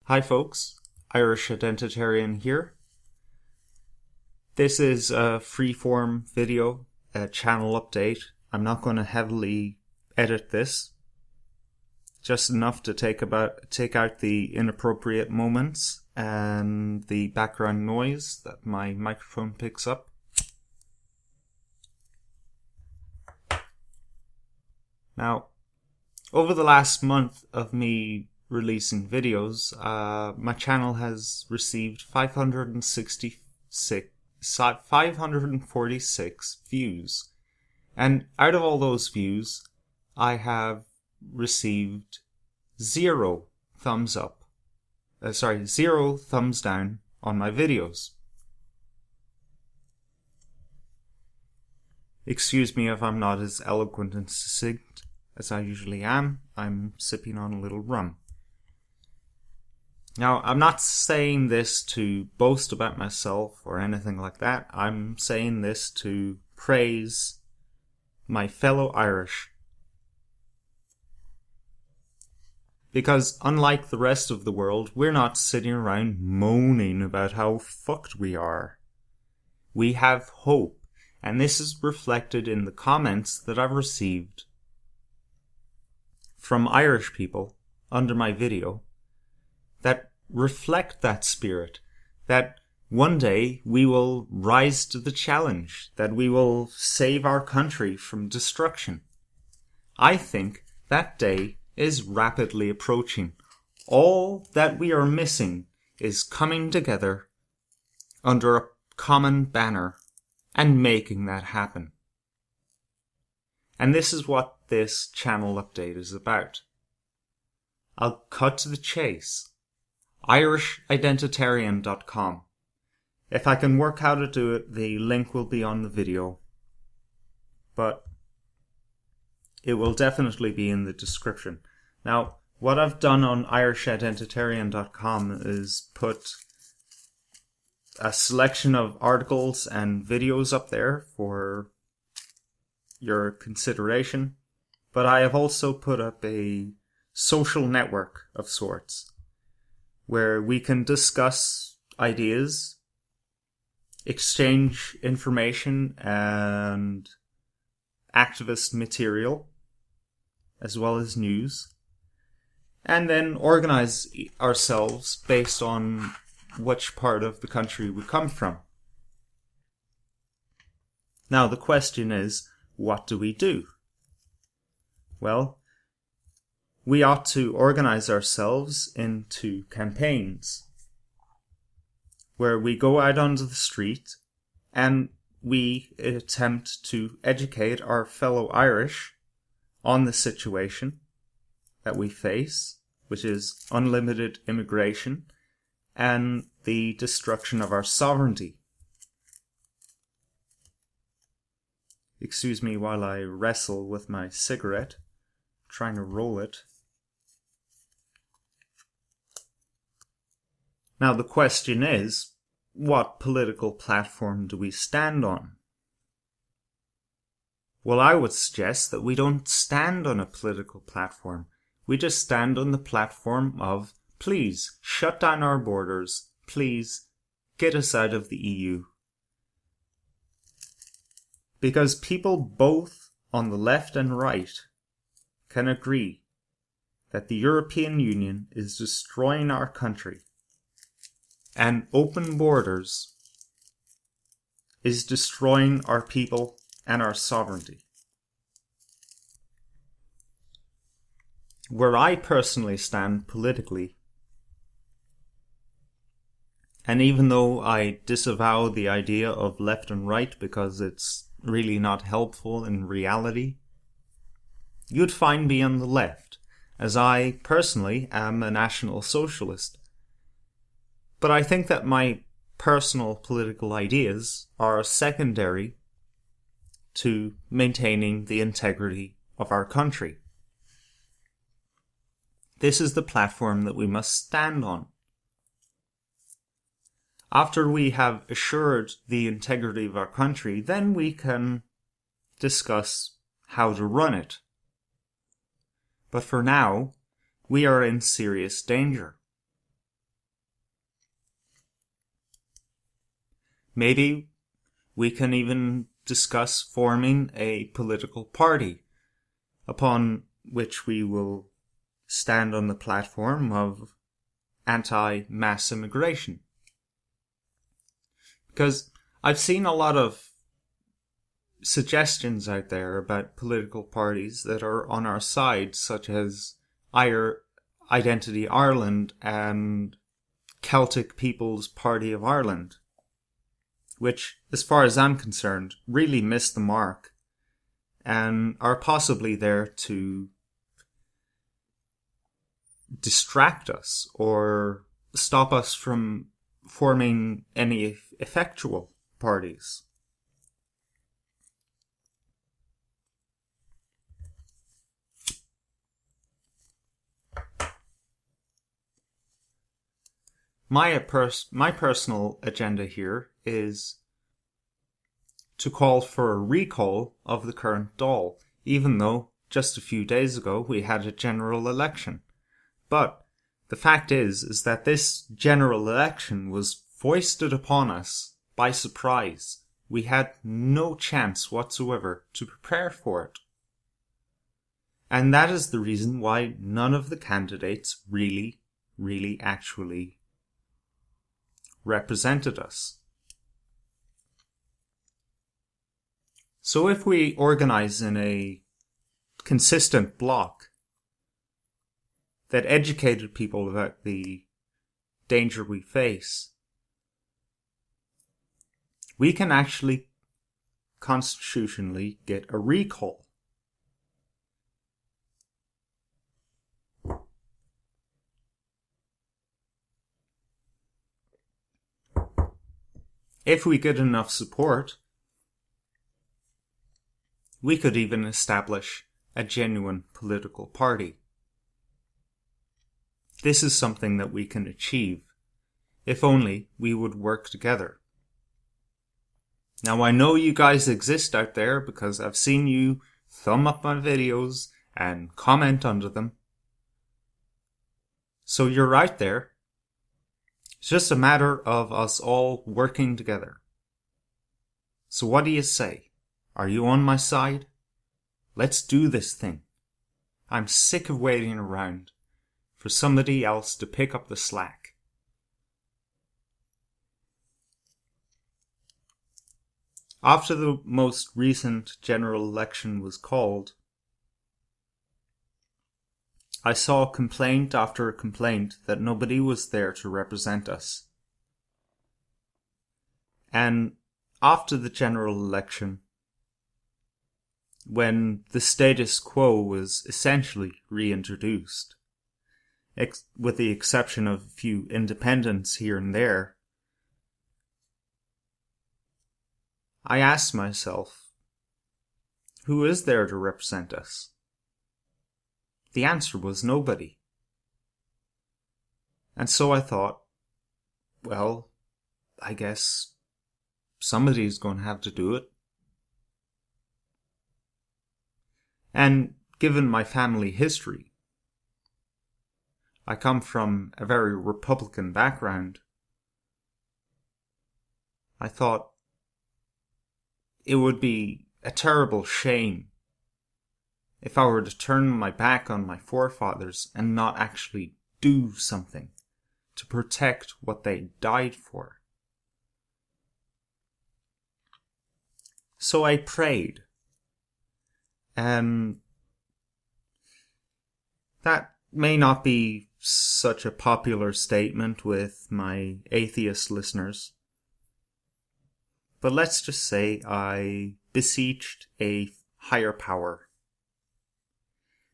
Hi folks, Irish Identitarian here. This is a free-form video, a channel update. I'm not going to heavily edit this, just enough to take out the inappropriate moments and the background noise that my microphone picks up. Now, over the last month of me releasing videos, my channel has received 546 views, and out of all those views I have received zero thumbs down on my videos. Excuse me if I'm not as eloquent and succinct as I usually am. I'm sipping on a little rum. Now, I'm not saying this to boast about myself or anything like that. I'm saying this to praise my fellow Irish. Because unlike the rest of the world, we're not sitting around moaning about how fucked we are. We have hope, and this is reflected in the comments that I've received from Irish people under my video that reflect that spirit, that one day we will rise to the challenge, that we will save our country from destruction. I think that day is rapidly approaching. All that we are missing is coming together under a common banner and making that happen. And this is what this channel update is about. I'll cut to the chase. irishidentitarian.com. If I can work how to do it, the link will be on the video, but it will definitely be in the description. Now, what I've done on irishidentitarian.com is put a selection of articles and videos up there for your consideration, but I have also put up a social network of sorts where we can discuss ideas, exchange information and activist material, as well as news, and then organize ourselves based on which part of the country we come from. Now the question is, what do we do? Well, we ought to organize ourselves into campaigns where we go out onto the street and we attempt to educate our fellow Irish on the situation that we face, which is unlimited immigration and the destruction of our sovereignty. Excuse me while I wrestle with my cigarette, trying to roll it. Now the question is, what political platform do we stand on? Well, I would suggest that we don't stand on a political platform. We just stand on the platform of, please, shut down our borders. Please, get us out of the EU. Because people both on the left and right can agree that the European Union is destroying our country, and open borders is destroying our people and our sovereignty. Where I personally stand politically, and even though I disavow the idea of left and right because it's really not helpful in reality, you'd find me on the left, as I personally am a National Socialist. But I think that my personal political ideas are secondary to maintaining the integrity of our country. This is the platform that we must stand on. After we have assured the integrity of our country, then we can discuss how to run it. But for now, we are in serious danger. Maybe we can even discuss forming a political party upon which we will stand on the platform of anti-mass immigration. Because I've seen a lot of suggestions out there about political parties that are on our side, such as Identity Ireland and Celtic People's Party of Ireland, which, as far as I'm concerned, really miss the mark and are possibly there to distract us or stop us from forming any effectual parties. My personal agenda here is to call for a recall of the current Dáil, even though just a few days ago we had a general election. But the fact is that this general election was foisted upon us by surprise. We had no chance whatsoever to prepare for it. And that is the reason why none of the candidates really actually represented us. So if we organize in a consistent block that educated people about the danger we face, we can actually constitutionally get a recall. If we get enough support, we could even establish a genuine political party. This is something that we can achieve, if only we would work together. Now I know you guys exist out there because I've seen you thumb up my videos and comment under them. So you're out there. It's just a matter of us all working together. So what do you say? Are you on my side? Let's do this thing. I'm sick of waiting around for somebody else to pick up the slack. After the most recent general election was called, I saw complaint after complaint that nobody was there to represent us. And after the general election, when the status quo was essentially reintroduced, with the exception of a few independents here and there, I asked myself, who is there to represent us? The answer was nobody. And so I thought, well, I guess somebody's going to have to do it. And given my family history, I come from a very Republican background, I thought it would be a terrible shame if I were to turn my back on my forefathers and not actually do something to protect what they died for. So I prayed. And that may not be such a popular statement with my atheist listeners, but let's just say I beseeched a higher power.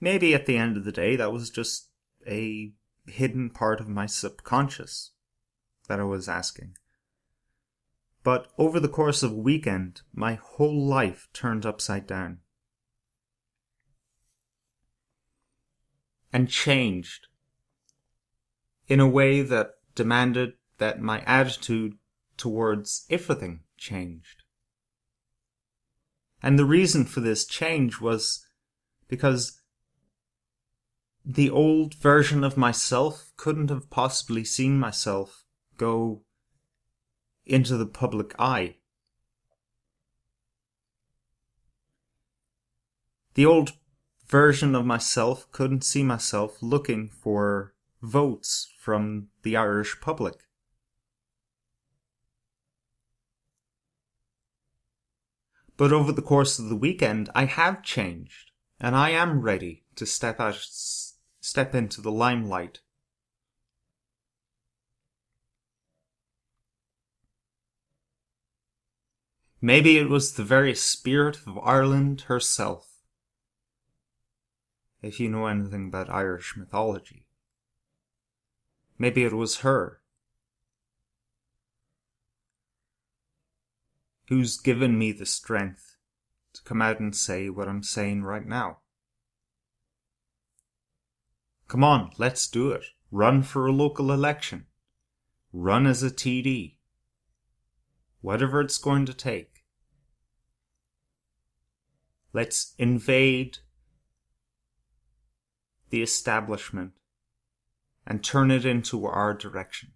Maybe at the end of the day, that was just a hidden part of my subconscious that I was asking. But over the course of a weekend, my whole life turned upside down. And changed in a way that demanded that my attitude towards everything changed. And the reason for this change was because the old version of myself couldn't have possibly seen myself go into the public eye. The old version of myself couldn't see myself looking for votes from the Irish public. But over the course of the weekend, I have changed, and I am ready to step into the limelight. Maybe it was the very spirit of Ireland herself, if you know anything about Irish mythology. Maybe it was her who's given me the strength to come out and say what I'm saying right now. Come on, let's do it. Run for a local election. Run as a TD. Whatever it's going to take. Let's invade the establishment and turn it into our direction.